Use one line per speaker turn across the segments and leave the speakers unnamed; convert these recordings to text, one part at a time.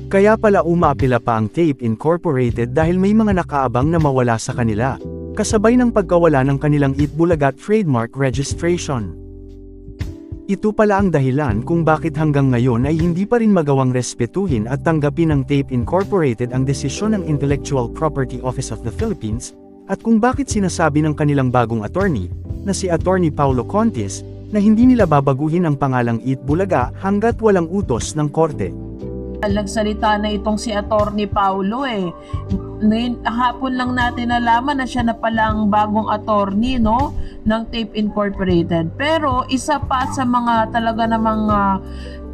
Kaya pala umaapila pa ang Tape Incorporated dahil may mga nakaabang na mawala sa kanila, kasabay ng pagkawala ng kanilang Eat Bulaga trademark registration. Ito pala ang dahilan kung bakit hanggang ngayon ay hindi pa rin magawang respetuhin at tanggapin ng Tape Incorporated ang desisyon ng Intellectual Property Office of the Philippines, at kung bakit sinasabi ng kanilang bagong attorney, na si Attorney Paulo Contis, na hindi nila babaguhin ang pangalang Eat Bulaga hanggat walang utos ng korte.
Nagsalita na itong si Attorney Paulo hapon lang natin nalaman na siya na palang bagong attorney ng Tape Incorporated. Pero isa pa sa mga talaga namang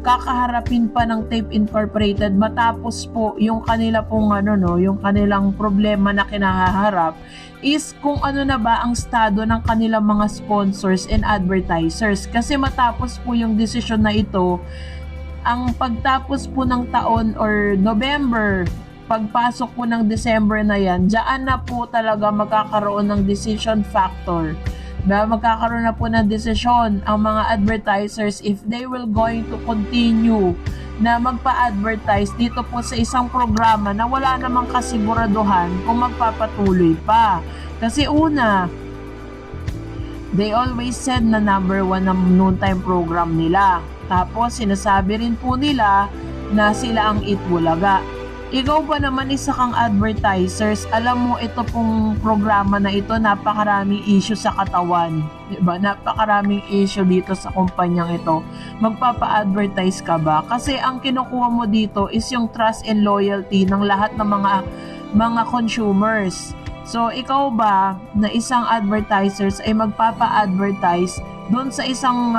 kakaharapin pa ng Tape Incorporated matapos po yung kanila pong yung kanilang problema na kinaharap is kung ano na ba ang estado ng kanilang mga sponsors and advertisers. Kasi matapos po yung desisyon na ito, ang pagtapos po ng taon or November, pagpasok po ng December na yan, diyan na po talaga magkakaroon ng decision factor. Magkakaroon na po ng desisyon ang mga advertisers if they will going to continue na magpa-advertise dito po sa isang programa na wala namang kasiguraduhan kung magpapatuloy pa. Kasi una, they always said na number 1 ng noontime program nila. Tapos sinasabi rin po nila na sila ang Eat Bulaga. Ikaw ba naman isa kang advertisers, alam mo ito pong programa na ito, napakaraming issue sa katawan. Diba? Napakaraming issue dito sa kumpanyang ito. Magpapa-advertise ka ba? Kasi ang kinukuha mo dito is yung trust and loyalty ng lahat ng mga consumers. So, ikaw ba na isang advertisers ay magpapa-advertise doon sa isang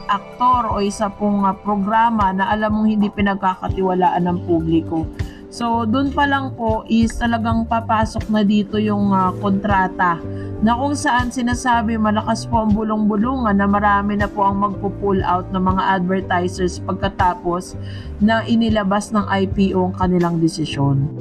aktor o isa pong programa na alam mong hindi pinagkakatiwalaan ng publiko? So, doon pa lang po is talagang papasok na dito yung kontrata na kung saan sinasabi malakas po ang bulong-bulungan na marami na po ang magpo-pull out ng mga advertisers pagkatapos na inilabas ng IPO ang kanilang desisyon.